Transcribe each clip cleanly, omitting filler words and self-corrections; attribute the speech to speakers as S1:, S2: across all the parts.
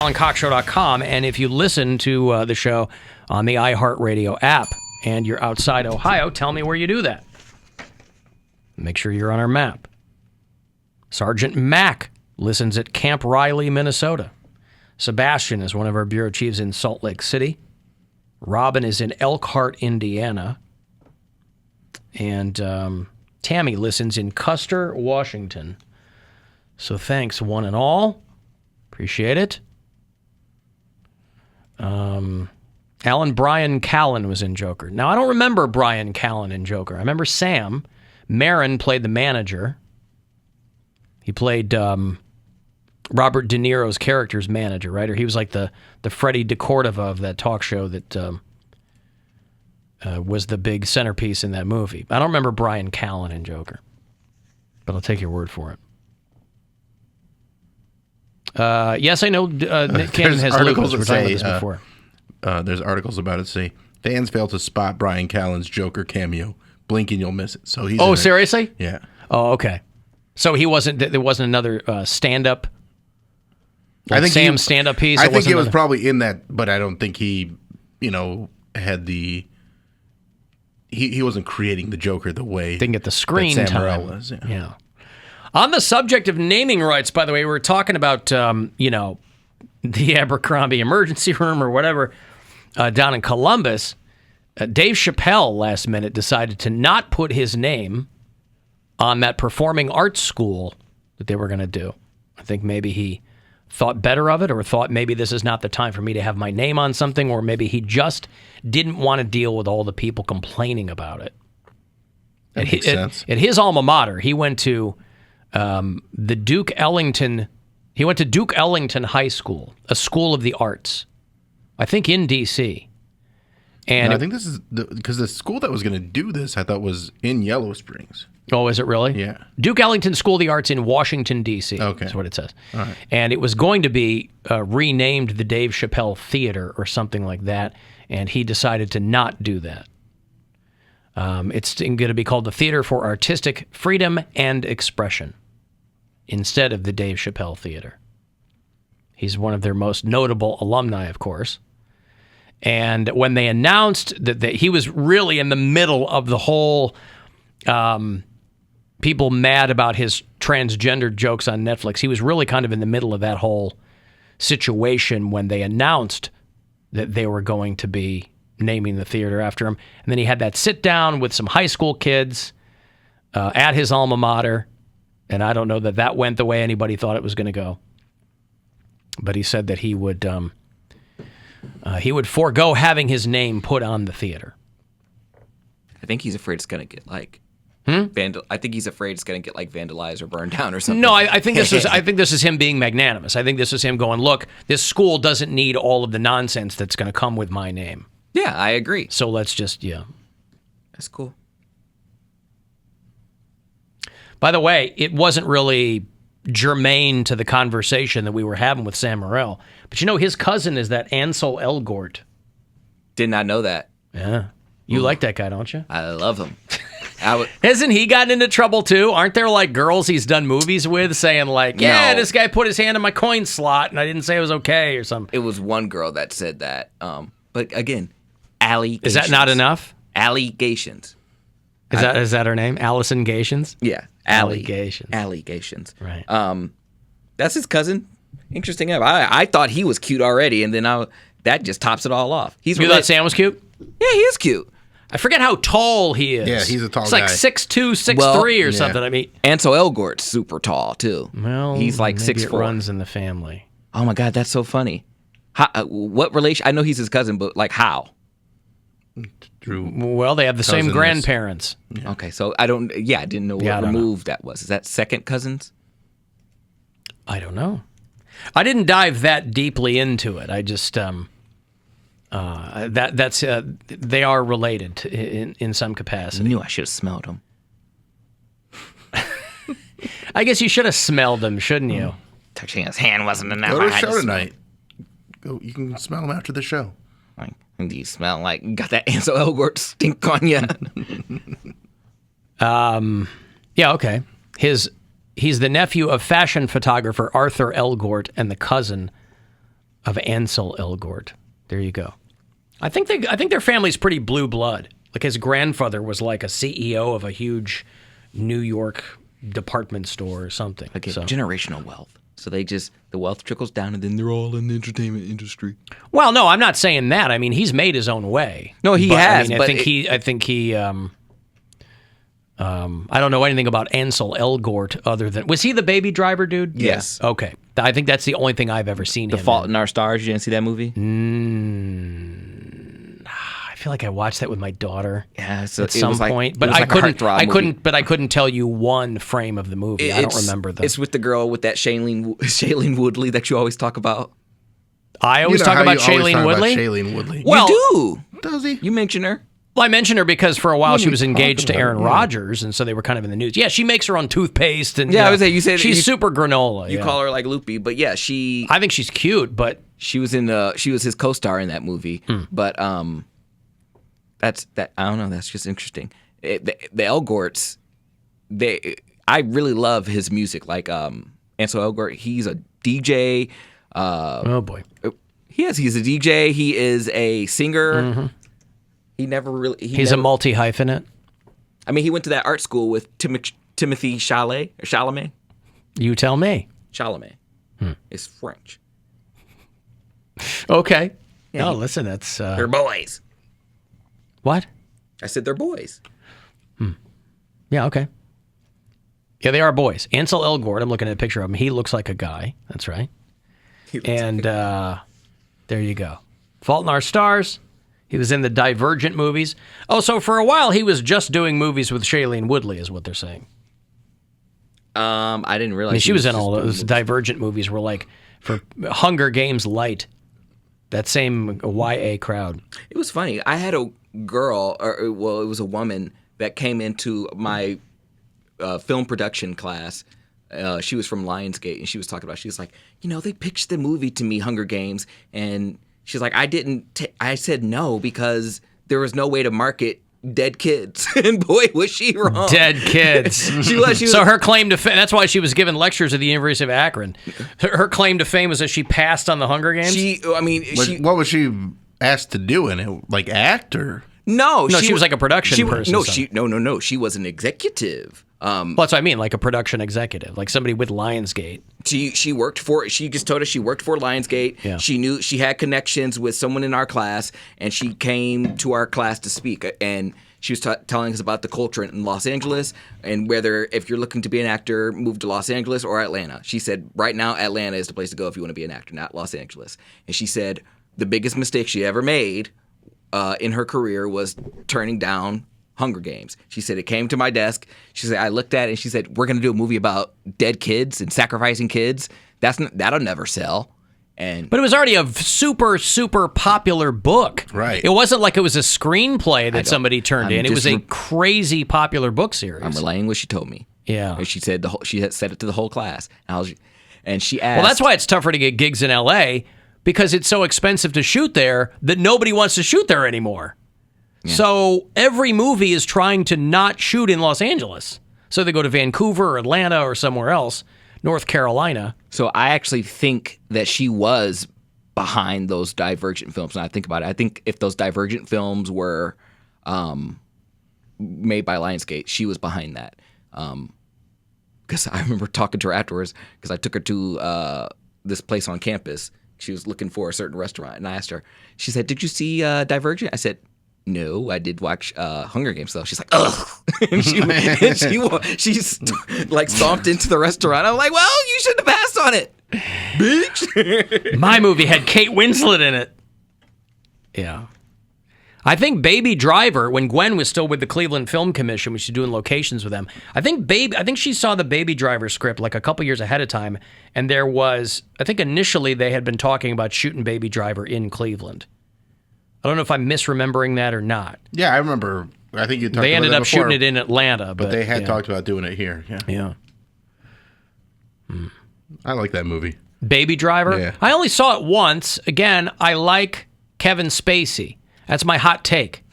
S1: AlanCoxShow.com, and if you listen to the show on the iHeartRadio app and you're outside Ohio, tell me where you do that. Make sure you're on our map. Sergeant Mack listens at Camp Riley, Minnesota. Sebastian is one of our bureau chiefs in Salt Lake City. Robin is in Elkhart, Indiana. And Tammy listens in Custer, Washington. So thanks, one and all. Appreciate it. Alan Brian Callen was in Joker. Now, I don't remember Brian Callen in Joker. I remember Sam. Marin played the manager. He played Robert De Niro's character's manager, right? Or he was like the Freddie DeCordova of that talk show that was the big centerpiece in that movie. I don't remember Brian Callen in Joker, but I'll take your word for it. Yes, I know Nick Cannon has lupus. We're talking about this before.
S2: There's articles about it say fans fail to spot Brian Callen's Joker cameo. Blink and you'll miss it. So he's
S1: seriously?
S2: Yeah.
S1: Oh, okay. So he wasn't. There wasn't another stand-up.
S2: I think
S1: Sam's stand-up piece.
S2: I think it was probably in that, but I don't think he, had the. He wasn't creating the Joker the way.
S1: Didn't get the screen
S2: that
S1: time.
S2: Morrell was.
S1: Yeah. On the subject of naming rights, by the way, we were talking about, the Abercrombie emergency room or whatever down in Columbus. Dave Chappelle, last minute, decided to not put his name on that performing arts school that they were going to do. I think maybe he thought better of it or thought maybe this is not the time for me to have my name on something, or maybe he just didn't want to deal with all the people complaining about it.
S2: That makes sense.
S1: At his alma mater, he went to... the Duke Ellington, he went to Duke Ellington High School, a school of the arts, I think in D.C. And
S2: I think this is because the school that was going to do this, I thought was in Yellow Springs.
S1: Oh, is it really?
S2: Yeah.
S1: Duke Ellington School of the Arts in Washington, D.C.
S2: Okay.
S1: That's what it says.
S2: All right.
S1: And it was going to be renamed the Dave Chappelle Theater or something like that, and he decided to not do that. It's going to be called the Theater for Artistic Freedom and Expression instead of the Dave Chappelle Theater. He's one of their most notable alumni, of course. And when they announced that he was really in the middle of the whole people mad about his transgender jokes on Netflix, he was really kind of in the middle of that whole situation when they announced that they were going to be naming the theater after him. And then he had that sit down with some high school kids at his alma mater. And I don't know that went the way anybody thought it was going to go. But he said that he would forego having his name put on the theater.
S3: I think he's afraid it's going to get I think he's afraid it's going to get vandalized or burned down or something.
S1: No, I think this is him being magnanimous. I think this is him going, look, this school doesn't need all of the nonsense that's going to come with my name.
S3: Yeah, I agree.
S1: So let's just,
S3: That's cool.
S1: By the way, it wasn't really germane to the conversation that we were having with Sam Morrell. But his cousin is that Ansel Elgort.
S3: Did not know that.
S1: Yeah. You like that guy, don't you?
S3: I love him.
S1: Hasn't he gotten into trouble too? Aren't there girls he's done movies with saying
S3: No.
S1: This guy put his hand in my coin slot and I didn't say it was okay or something?
S3: It was one girl that said that. But again, allegations.
S1: Is that not enough?
S3: Allegations.
S1: Is that her name? Allison Gations?
S3: Yeah.
S1: Allegations.
S3: Allegations.
S1: Right.
S3: That's his cousin. Interesting. I thought he was cute already, and then that just tops it all off.
S1: You thought Sam was cute?
S3: Yeah, he is cute.
S1: I forget how tall he is.
S2: Yeah, he's a tall
S1: guy. It's 6'2", 6'3", or something. I mean,
S3: Ansel Elgort's super tall too.
S1: Well,
S3: he's like 6'4".
S1: It runs in the family.
S3: Oh my God, that's so funny. What relation? I know he's his cousin, but how?
S2: Drew.
S1: Well, they have the same grandparents.
S3: Yeah. Okay, so I didn't know what remove that was. Is that second cousins?
S1: I don't know. I didn't dive that deeply into it. I just they are related in some capacity.
S3: I knew I should have smelled them.
S1: I guess you should have smelled them, shouldn't you?
S3: Touching his hand wasn't enough.
S2: Go to the show tonight. Go. You can smell them after the show.
S3: Do you smell like you got that Ansel Elgort stink on you?
S1: Yeah, okay. He's the nephew of fashion photographer Arthur Elgort and the cousin of Ansel Elgort. There you go. I think their family's pretty blue blood. Like his grandfather was like a CEO of a huge New York department store or something.
S3: Like generational wealth. So the wealth trickles down, and then they're all in the entertainment industry.
S1: Well, no, I'm not saying that. I mean, he's made his own way.
S3: No, he has.
S1: I think he. I don't know anything about Ansel Elgort other than, was he the Baby Driver dude?
S3: Yes.
S1: Yeah. Okay. I think that's the only thing I've ever seen.
S3: The Fault in Our Stars. You didn't see that movie?
S1: I feel like I watched that with my daughter.
S3: Yeah, so
S1: at some point, but I couldn't tell you one frame of the movie. I don't remember that.
S3: It's with the girl with that Shailene Woodley that you always talk about.
S1: I always talk about Shailene Woodley.
S2: Shailene Woodley.
S1: Well,
S3: you do.
S2: Does he?
S3: You mention her.
S1: Well, I mentioned her because for a while she was engaged to Aaron
S2: yeah.
S1: Rodgers, and so they were kind of in the news. Yeah, she makes her own toothpaste, and
S3: I would say you said
S1: she's super granola.
S3: You call her like Loopy, but yeah,
S1: I think she's cute, but
S3: she was his co-star in that movie. But that's that. I don't know. That's just interesting. The Elgorts, I really love his music. Like Ansel Elgort, he's a DJ.
S1: Oh boy,
S3: he's a DJ. He is a singer. Mm-hmm. He never really.
S1: He's a multi-hyphenate.
S3: I mean, he went to that art school with Timothy Chalamet.
S1: You tell me.
S3: Chalamet is French.
S1: Okay.
S3: Yeah,
S1: no, listen, that's
S3: they're boys.
S1: What?
S3: I said they're boys.
S1: Yeah. Okay. Yeah, they are boys. Ansel Elgort. I'm looking at a picture of him. He looks like a guy. That's right. And there you go. Fault in Our Stars. He was in the Divergent movies. Oh, so for a while he was just doing movies with Shailene Woodley, is what they're saying.
S3: I didn't realize.
S1: I mean, she was in all those Divergent movies. Were like for Hunger Games light. That same YA crowd.
S3: It was funny. I had a girl, it was a woman that came into my film production class. She was from Lionsgate, and she was talking about. She was like, they pitched the movie to me, Hunger Games, and she's like, I said no because there was no way to market dead kids. And boy, was she wrong.
S1: Dead kids.
S3: She was.
S1: So her claim to fame, that's why she was given lectures at the University of Akron. Her claim to fame was that she passed on the Hunger Games?
S2: What was she asked to do in it? Like act or?
S3: No,
S1: she was like a production person.
S3: No. She was an executive.
S1: Well, that's what I mean, like a production executive, like somebody with Lionsgate.
S3: She worked for. She just told us she worked for Lionsgate.
S1: Yeah.
S3: She knew she had connections with someone in our class, and she came to our class to speak. And she was telling us about the culture in Los Angeles and whether if you're looking to be an actor, move to Los Angeles or Atlanta. She said right now Atlanta is the place to go if you want to be an actor, not Los Angeles. And she said the biggest mistake she ever made in her career was turning down Hunger Games. She said, it came to my desk. She said, I looked at it and she said, we're going to do a movie about dead kids and sacrificing kids. That'll never sell. But it
S1: was already a super, super popular book.
S2: Right.
S1: It wasn't like it was a screenplay that somebody turned in. It was a crazy popular book series.
S3: I'm relaying what she told me.
S1: Yeah.
S3: And she said she had said it to the whole class. And she asked.
S1: Well, that's why it's tougher to get gigs in L.A. because it's so expensive to shoot there that nobody wants to shoot there anymore. Yeah. So every movie is trying to not shoot in Los Angeles. So they go to Vancouver or Atlanta or somewhere else, North Carolina.
S3: So I actually think that she was behind those Divergent films. And I think about it. I think if those Divergent films were made by Lionsgate, she was behind that. Because I remember talking to her afterwards because I took her to this place on campus. She was looking for a certain restaurant. And I asked her, she said, did you see Divergent? I said, no, I did watch Hunger Games though. She's like, ugh, and she like stomped into the restaurant. I'm like, well, you shouldn't have passed on it, bitch.
S1: My movie had Kate Winslet in it. Yeah, I think Baby Driver, when Gwen was still with the Cleveland Film Commission, we was doing locations with them. I think she saw the Baby Driver script like a couple years ahead of time, and there was, I think initially they had been talking about shooting Baby Driver in Cleveland. I don't know if I'm misremembering that or not.
S2: Yeah, I remember. I think you talked about
S1: they ended
S2: that
S1: up
S2: before,
S1: shooting it in Atlanta.
S2: But they had talked about doing it here. Yeah. I like that movie.
S1: Baby Driver?
S2: Yeah.
S1: I only saw it once. Again, I like Kevin Spacey. That's my hot take.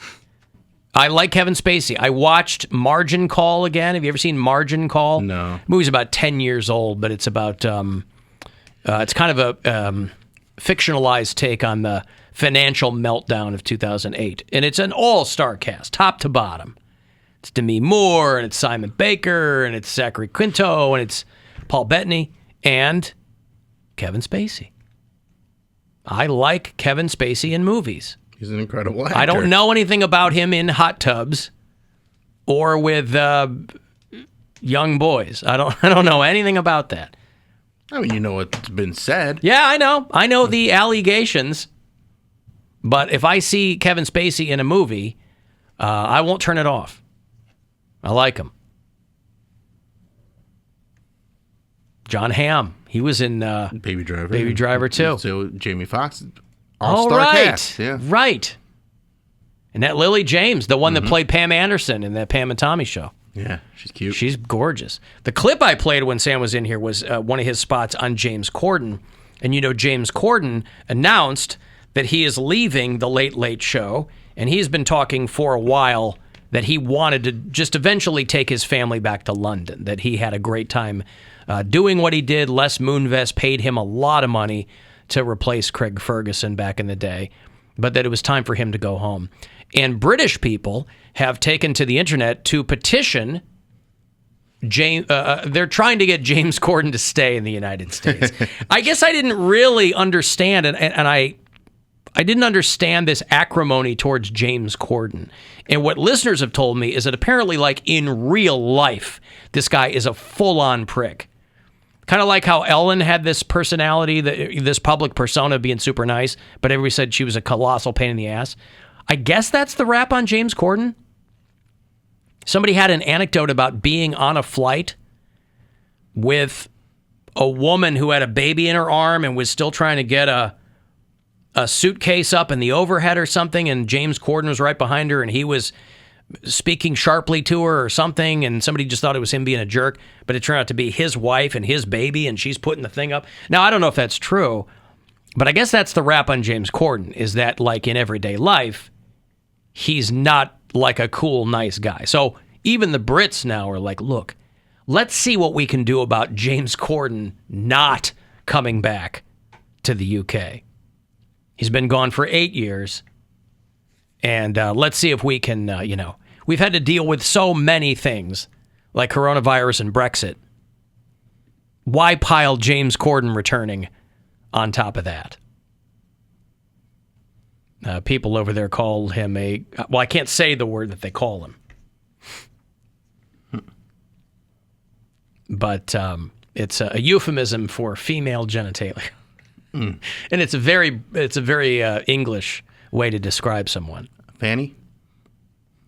S1: I like Kevin Spacey. I watched Margin Call again. Have you ever seen Margin Call?
S2: No.
S1: The movie's about 10 years old, but it's about, it's kind of fictionalized take on the financial meltdown of 2008. And it's an all-star cast, top to bottom. It's Demi Moore, and it's Simon Baker, and it's Zachary Quinto, and it's Paul Bettany, and Kevin Spacey. I like Kevin Spacey in movies.
S2: He's an incredible actor.
S1: I don't know anything about him in hot tubs or with young boys. I don't know anything about that.
S2: I mean, you know what's been said.
S1: Yeah, I know. I know the allegations. But if I see Kevin Spacey in a movie, I won't turn it off. I like him. John Hamm. He was in
S2: Baby Driver.
S1: Baby Driver too.
S2: So Jamie Foxx,
S1: Oh,
S2: all-star
S1: right.
S2: cast. Yeah.
S1: Right. And that Lily James, the one that played Pam Anderson in that Pam and Tommy show.
S2: Yeah, she's cute.
S1: She's gorgeous. The clip I played when Sam was in here was one of his spots on James Corden. And you know, James Corden announced that he is leaving the Late Late Show, and he's been talking for a while that he wanted to just eventually take his family back to London, that he had a great time doing what he did. Les Moonves paid him a lot of money to replace Craig Ferguson back in the day, but that it was time for him to go home. And British people have taken to the internet to petition James. They're trying to get James Corden to stay in the United States. I guess I didn't really understand, and I didn't understand this acrimony towards James Corden. And what listeners have told me is that apparently, like in real life, this guy is a full-on prick. Kind of like how Ellen had this personality, this public persona being super nice, but everybody said she was a colossal pain in the ass. I guess that's the rap on James Corden. Somebody had an anecdote about being on a flight with a woman who had a baby in her arm and was still trying to get a suitcase up in the overhead or something, and James Corden was right behind her, and he was speaking sharply to her or something, and somebody just thought it was him being a jerk, but it turned out to be his wife and his baby, and she's putting the thing up. Now, I don't know if that's true, but I guess that's the rap on James Corden, is that, like, in everyday life, he's not like a cool, nice guy. So even the Brits now are like, look, let's see what we can do about James Corden not coming back to the UK. He's been gone for 8 years. And let's see if we can, we've had to deal with so many things like coronavirus and Brexit. Why pile James Corden returning on top of that? People over there call him I can't say the word that they call him. But it's a euphemism for female genitalia. And it's a very English way to describe someone.
S2: Fanny?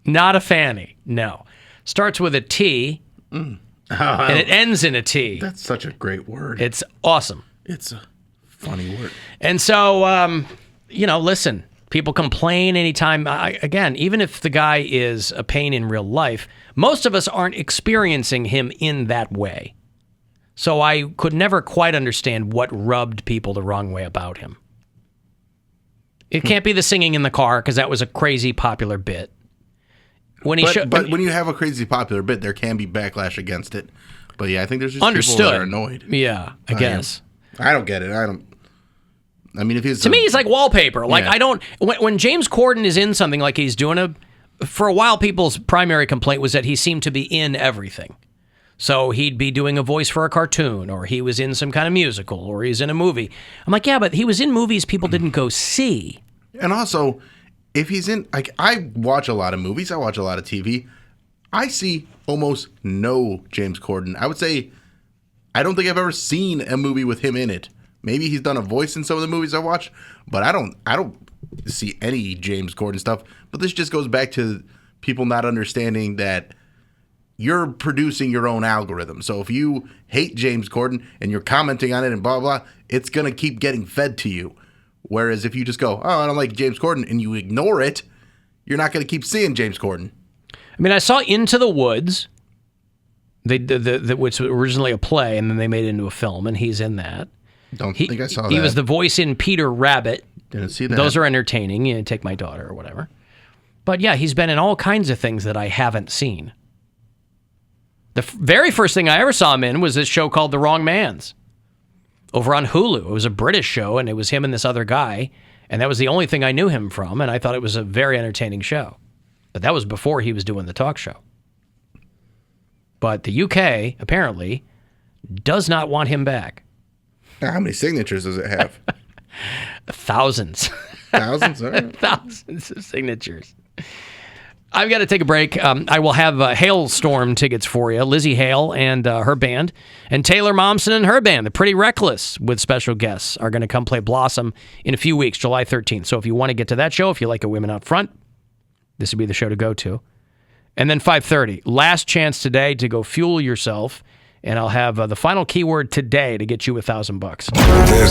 S1: Not a fanny, no. Starts with a T, and it ends in a T.
S2: That's such a great word.
S1: It's awesome.
S2: It's a funny word.
S1: And so, listen, people complain anytime. Again, even if the guy is a pain in real life, most of us aren't experiencing him in that way. So I could never quite understand what rubbed people the wrong way about him. It can't be the singing in the car, because that was a crazy popular bit. When
S2: you have a crazy popular bit, there can be backlash against it. But yeah, I think there's just
S1: understood.
S2: people that are annoyed.
S1: Yeah, I guess.
S2: I don't get it. I mean, if he's
S1: to me, he's like wallpaper. Like
S2: Yeah.
S1: I don't. When James Corden is in something, like he's doing for a while, people's primary complaint was that he seemed to be in everything. So he'd be doing a voice for a cartoon, or he was in some kind of musical, or he's in a movie. I'm like, yeah, but he was in movies people didn't go see.
S2: And also, if he's in, like, I watch a lot of movies, I watch a lot of TV. I see almost no James Corden. I would say, I don't think I've ever seen a movie with him in it. Maybe he's done a voice in some of the movies I watch, but I don't see any James Corden stuff. But this just goes back to people not understanding that you're producing your own algorithm. So if you hate James Corden and you're commenting on it and blah, blah, it's going to keep getting fed to you. Whereas if you just go, oh, I don't like James Corden, and you ignore it, you're not going to keep seeing James Corden.
S1: I mean, I saw Into the Woods, which was originally a play, and then they made it into a film, and he's in that.
S2: Don't think I saw that.
S1: He was the voice in Peter Rabbit.
S2: Didn't see that.
S1: Those are entertaining. You know, Take My Daughter or whatever. But yeah, he's been in all kinds of things that I haven't seen. The very first thing I ever saw him in was this show called The Wrong Mans. over on Hulu. It was a British show, and it was him and this other guy, and that was the only thing I knew him from, and I thought it was a very entertaining show. But that was before he was doing the talk show. But the UK, apparently, does not want him back.
S2: Now, how many signatures does it have?
S1: Thousands.
S2: Thousands? All right.
S1: Thousands of signatures. I've got to take a break. I will have Hailstorm tickets for you. Lizzie Hale and her band, and Taylor Momsen and her band, the Pretty Reckless, with special guests, are going to come play Blossom in a few weeks, July 13th. So if you want to get to that show, if you like a Women Out Front, this would be the show to go to. And then 5:30, last chance today to go fuel yourself, and I'll have the final keyword today to get you $1,000.